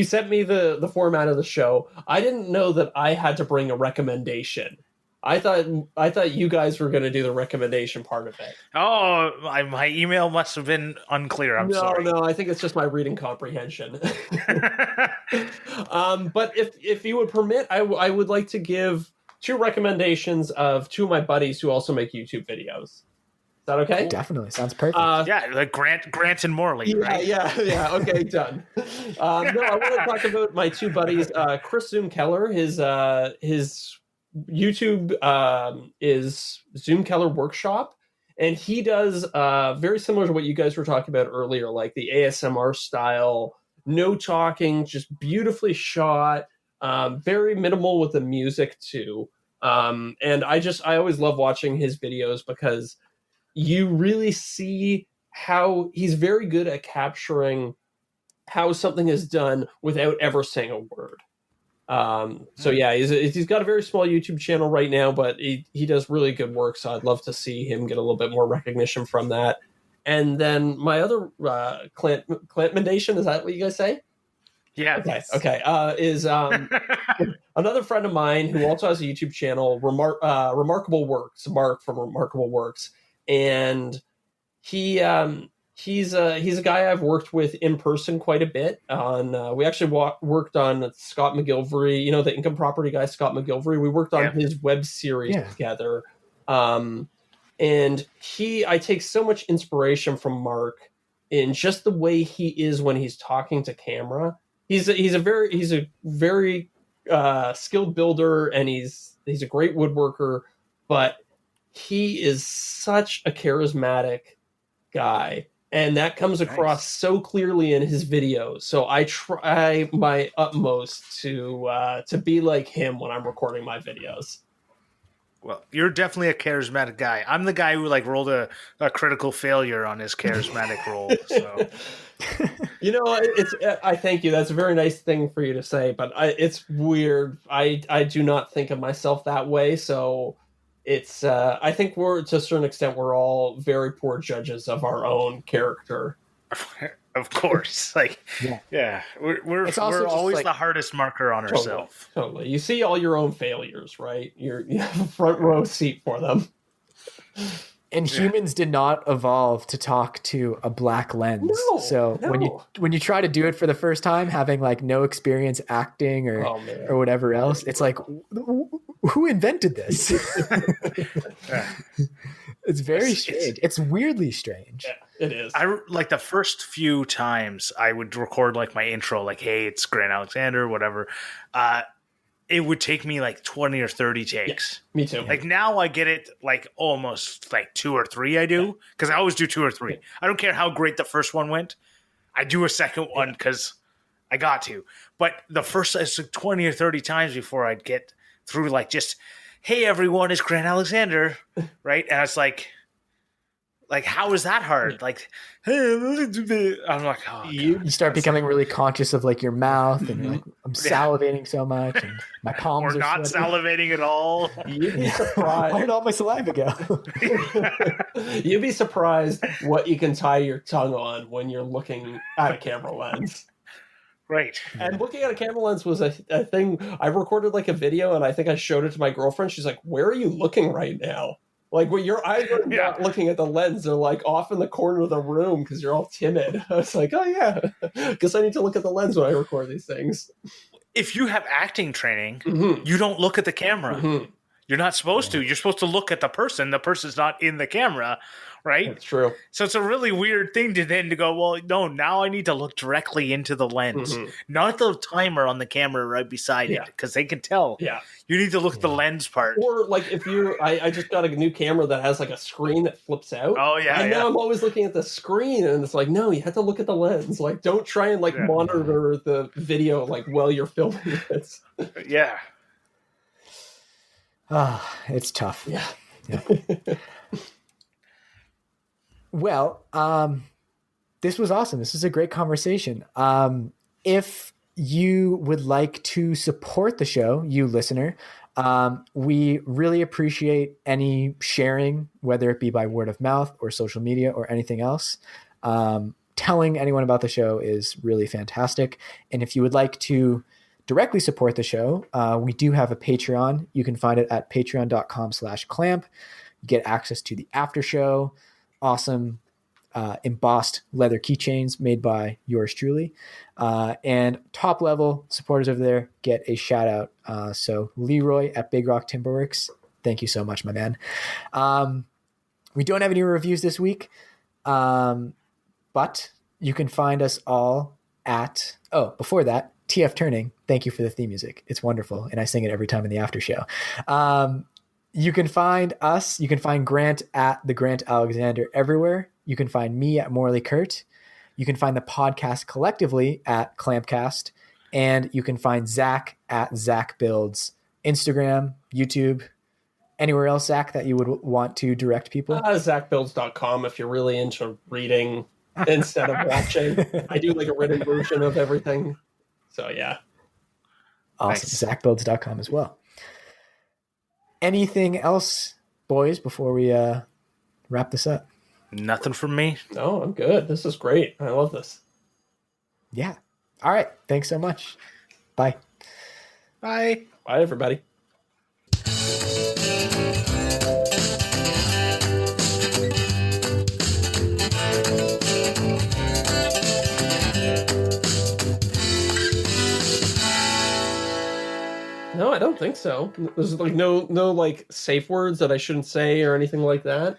sent me the format of the show. I didn't know that I had to bring a recommendation. I thought you guys were going to do the recommendation part of it. Oh, my email must have been unclear. I'm sorry. No, I think it's just my reading comprehension. But if you would permit, I would like to give 2 recommendations of 2 of my buddies who also make YouTube videos. Is that okay? Definitely. Sounds perfect. Like Grant and Morley, right? Yeah. Okay, done. No, I want to talk about my 2 buddies. Chris Zoom Keller, his YouTube is Zoom Keller Workshop, and he does very similar to what you guys were talking about earlier, like the ASMR style, no talking, just beautifully shot, very minimal with the music too. And I always love watching his videos because you really see how he's very good at capturing how something is done without ever saying a word. So yeah, he's got a very small YouTube channel right now, but he does really good work. So I'd love to see him get a little bit more recognition from that. And then my other Clampmendation, is that what you guys say? Yeah. Okay. Is another friend of mine who also has a YouTube channel, Remarkable Works, Mark from Remarkable Works, and he's a guy I've worked with in person quite a bit. We actually worked on Scott McGilvery, the income property guy, Scott McGilvery. We worked on his web series together. And I take so much inspiration from Mark in just the way he is when he's talking to camera. He's a very skilled builder, and he's a great woodworker, but he is such a charismatic guy. And that comes across so clearly in his videos. So I try my utmost to be like him when I'm recording my videos. Well, you're definitely a charismatic guy. I'm the guy who rolled a critical failure on his charismatic role. So, I thank you. That's a very nice thing for you to say, but it's weird. I do not think of myself that way. So it's I think to a certain extent we're all very poor judges of our own character. Of course, we're always the hardest marker on ourselves. Totally, you see all your own failures, right? You have a front row seat for them. And humans did not evolve to talk to a black lens. When you try to do it for the first time, having no experience acting or whatever else, it's like, who invented this? It's very strange. It's weirdly strange. Yeah, it is. I the first few times I would record my intro, hey, it's Grant Alexander, whatever. It would take me 20 or 30 takes. Yeah, me too. Now I get it almost 2 or 3 I do, because I always do 2 or 3. Yeah. I don't care how great the first one went. I do a second one because I got to. But the first 20 or 30 times before I'd get through just, hey everyone, it's Grant Alexander, right? And it's how is that hard? Hey, I'm like, oh, you start becoming really conscious of your mouth, and you're I'm salivating so much, and my palms or are not sweating. Salivating at all. You'd be surprised. Where'd all my saliva go? You'd be surprised what you can tie your tongue on when you're looking at a camera lens. Right. And looking at a camera lens was a thing. I recorded a video, and I think I showed it to my girlfriend. She's like, "Where are you looking right now? When your eyes are not looking at the lens, they're off in the corner of the room because you're all timid." I was like, "Oh yeah, because I need to look at the lens when I record these things." If you have acting training, you don't look at the camera. You're not supposed to. You're supposed to look at the person. The person's not in the camera, right? That's true. So it's a really weird thing to go, well, no, now I need to look directly into the lens, not the timer on the camera right beside it, because they can tell. Yeah. You need to look at the lens part. Or like if I just got a new camera that has like a screen that flips out. Oh, yeah. And now I'm always looking at the screen, and it's like, no, you have to look at the lens. Like, don't try and like monitor the video like while you're filming this. Yeah. It's tough. Yeah. Well, this was awesome. This was a great conversation. If you would like to support the show, you listener, we really appreciate any sharing, whether it be by word of mouth or social media or anything else. Telling anyone about the show is really fantastic. And if you would like to directly support the show, we do have a Patreon. You can find it at patreon.com/clamp. You get access to the after show, awesome embossed leather keychains made by yours truly. And top level supporters over there get a shout out. So Leroy at Big Rock Timberworks, thank you so much, my man. We don't have any reviews this week, but you can find us all at, before that, TF Turning, thank you for the theme music. It's wonderful, and I sing it every time in the after show. You can find us, you can find Grant at the Grant Alexander everywhere. You can find me at Morley Kurt. You can find the podcast collectively at Clampcast. And you can find Zach at Zach Builds. Instagram, YouTube, anywhere else, Zach, that you would want to direct people? ZachBuilds.com if you're really into reading instead of watching. I do like a written version of everything. So, yeah. Awesome. Nice. ZachBuilds.com as well. Anything else, boys, before we wrap this up? Nothing from me. No, I'm good. This is great. I love this. Yeah. All right. Thanks so much. Bye. Bye. Bye, everybody. No, I don't think so. There's like no like safe words that I shouldn't say or anything like that.